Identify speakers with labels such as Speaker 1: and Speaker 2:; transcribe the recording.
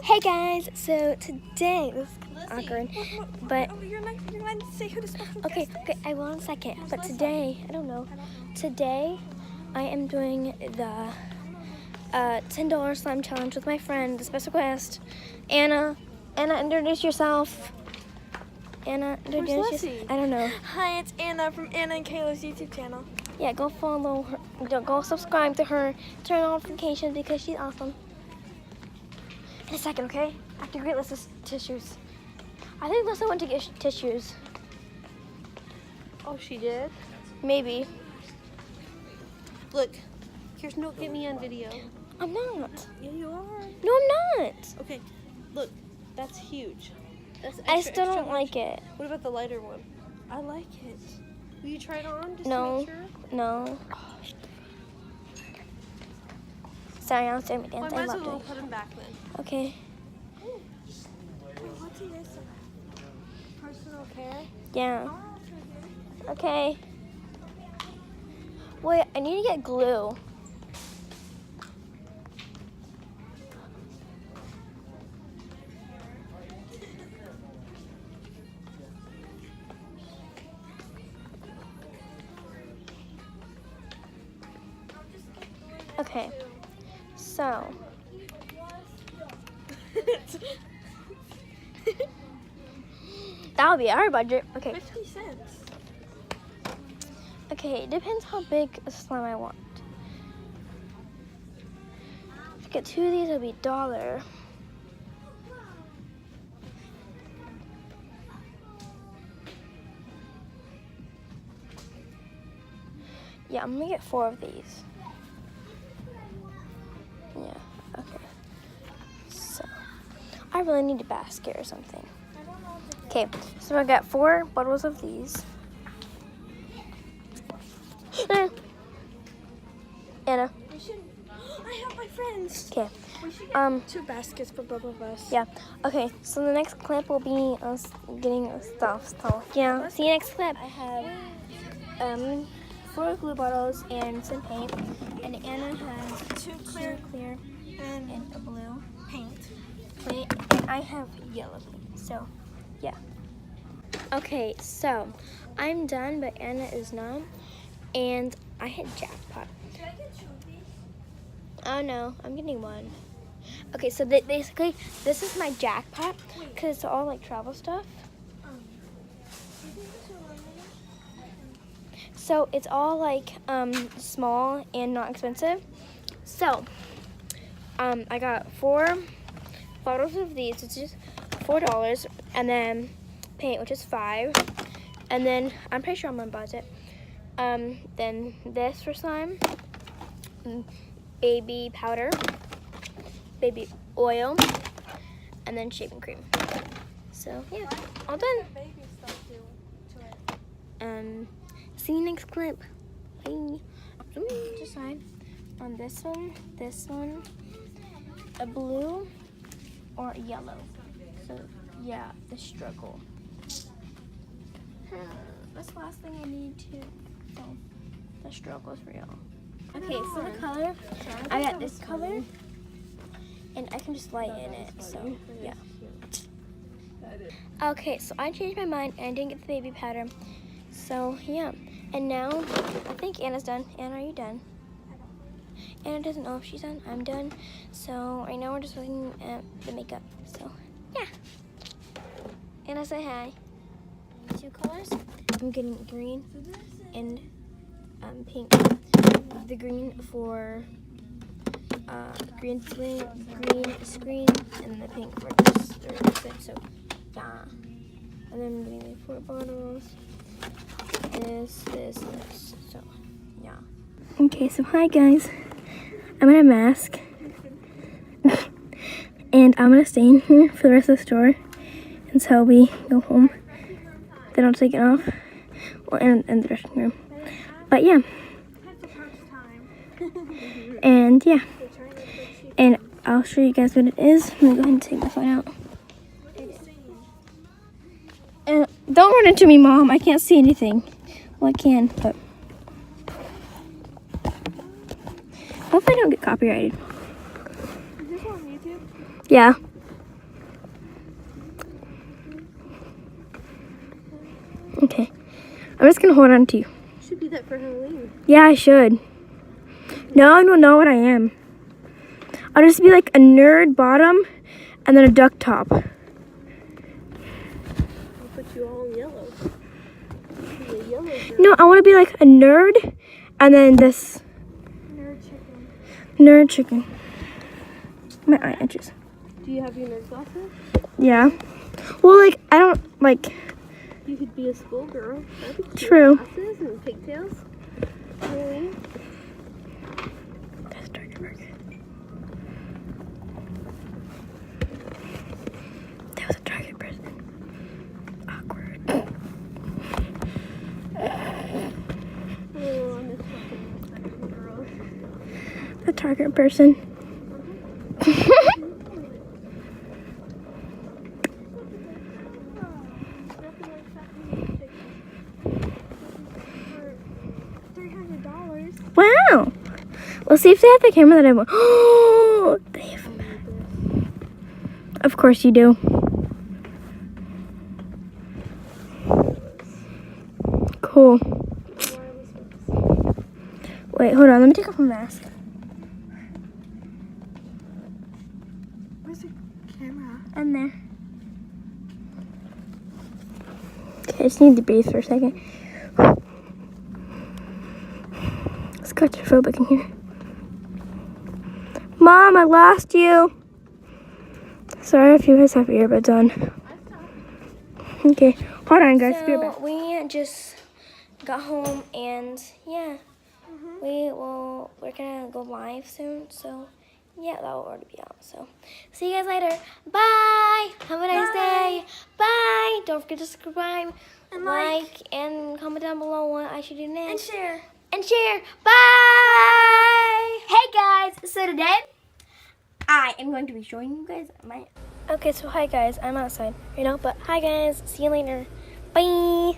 Speaker 1: Hey guys, so today, this is awkward, but
Speaker 2: you're not to say who the special
Speaker 1: okay, I will in a second, but today, I don't know, today I am doing the $10 slime challenge with my friend, the special guest, Anna. Anna, introduce yourself. Anna, introduce yourself. I don't know.
Speaker 2: Hi, it's Anna from Anna and Kayla's YouTube channel.
Speaker 1: Yeah, go follow her, go subscribe to her, turn on notifications because she's awesome. In a second, okay? I have to get Lissa's tissues. I think Lissa went to get tissues.
Speaker 2: Oh, she did?
Speaker 1: Maybe.
Speaker 2: Look, here's no get me on video.
Speaker 1: I'm not.
Speaker 2: Yeah, you are.
Speaker 1: No, I'm not.
Speaker 2: Okay, look, that's huge. That's
Speaker 1: I still don't like it.
Speaker 2: What about the lighter one? I like it. Will you try it on just to
Speaker 1: No.
Speaker 2: make sure?
Speaker 1: No. Sorry, I'm staring at
Speaker 2: Well, I
Speaker 1: dance.
Speaker 2: might
Speaker 1: I
Speaker 2: as
Speaker 1: love
Speaker 2: well
Speaker 1: it.
Speaker 2: put him back then.
Speaker 1: Okay.
Speaker 2: What's it? Personal care?
Speaker 1: Yeah.
Speaker 2: Oh,
Speaker 1: Okay. Wait, I need to get glue. Okay. So. That'll be our budget. Okay.
Speaker 2: 50 cents.
Speaker 1: Okay, it depends how big a slime I want. If I get 2 of these, it'll be $1. Yeah, I'm gonna get 4 of these. Yeah, okay. So, I really need a basket or something. Okay, so I got 4 bottles of these. Anna.
Speaker 2: I have my friends.
Speaker 1: Okay.
Speaker 2: We should get 2 baskets for both of us.
Speaker 1: Yeah. Okay. So the next clip will be us getting stuff. So yeah. See you next clip. I have 4 glue bottles and some paint, and Anna has
Speaker 2: 2
Speaker 1: clear
Speaker 2: and
Speaker 1: a blue
Speaker 2: paint.
Speaker 1: paint, and I have yellow paint. So yeah. Okay. So I'm done, but Anna is not, and I hit jackpot.
Speaker 2: Should I get 2 of these?
Speaker 1: Oh no, I'm getting 1. Okay, so basically, this is my jackpot because it's all like travel stuff.
Speaker 2: Do you think this will run me?
Speaker 1: So it's all like small and not expensive. So I got 4 bottles of these, which is $4, and then paint, which is $5, and then I'm pretty sure I'm on budget. Then this for slime, baby powder, baby oil, and then shaving cream. So yeah, all done.
Speaker 2: Baby stuff to it.
Speaker 1: See you next clip. Bye. Just sign on this one, a blue or a yellow. So yeah, the struggle. That's the last thing I need to. So the struggle is real. Okay, so the color, I got this color, and I can just light in it. So yeah. Okay, so I changed my mind and I didn't get the baby powder. So yeah, and now I think Anna's done. Anna, are you done? Anna doesn't know if she's done. I'm done. So right now we're just looking at the makeup. So yeah. Anna, say hi. 2 colors. I'm getting green and pink. The green for green screen, and the pink for this. So yeah. And then I'm getting the 4 bottles. This. So, yeah. Okay, so hi guys. I'm in a mask. And I'm gonna stay in here for the rest of the store until we go home. Then I'll take it off. Well, in the dressing room. But yeah. And yeah. And I'll show you guys what it is. I'm gonna go ahead and take my phone out. Don't run into me, Mom. I can't see anything. Well, I can, but hopefully I don't get copyrighted.
Speaker 2: Is this on YouTube?
Speaker 1: Yeah. Okay. I'm just gonna hold on to you.
Speaker 2: You should do that for Halloween.
Speaker 1: Yeah, I should. No one will know what I am. I'll just be like a nerd bottom and then a duck top.
Speaker 2: I'll put you all in yellow. Be a yellow girl.
Speaker 1: No, I want to be like a nerd and then this
Speaker 2: Nerd chicken.
Speaker 1: nerd chicken. My eye itches.
Speaker 2: Do you have your nerd glasses?
Speaker 1: Yeah. Well, like, I don't like.
Speaker 2: You could be a schoolgirl. That'd be cute.
Speaker 1: True.
Speaker 2: Glasses and pigtails. Really?
Speaker 1: That's Target Burger. That was a Target person. Awkward.
Speaker 2: Oh, I miss fucking girls.
Speaker 1: The Target person.
Speaker 2: $300.
Speaker 1: Wow. We'll see if they have the camera that I want. Oh, they have a map. Of course you do. Cool. Wait, hold on. Let me take off my mask.
Speaker 2: Where's the camera?
Speaker 1: In there. Okay, I just need to breathe for a second. It's claustrophobic in here. Mom, I lost you. Sorry if you guys have earbuds on. Okay, hold on, guys. Be right back. We just got home and yeah, we're gonna go live soon. So yeah, that will already be out. So see you guys later. Bye. Have a nice day. Bye. Don't forget to subscribe,
Speaker 2: And
Speaker 1: like, and comment down below what I should do next.
Speaker 2: And share.
Speaker 1: And share. Bye. Hey guys. So today I am going to be showing you guys my. Okay, so hi guys. I'm outside right now, but hi guys. See you later. Bye.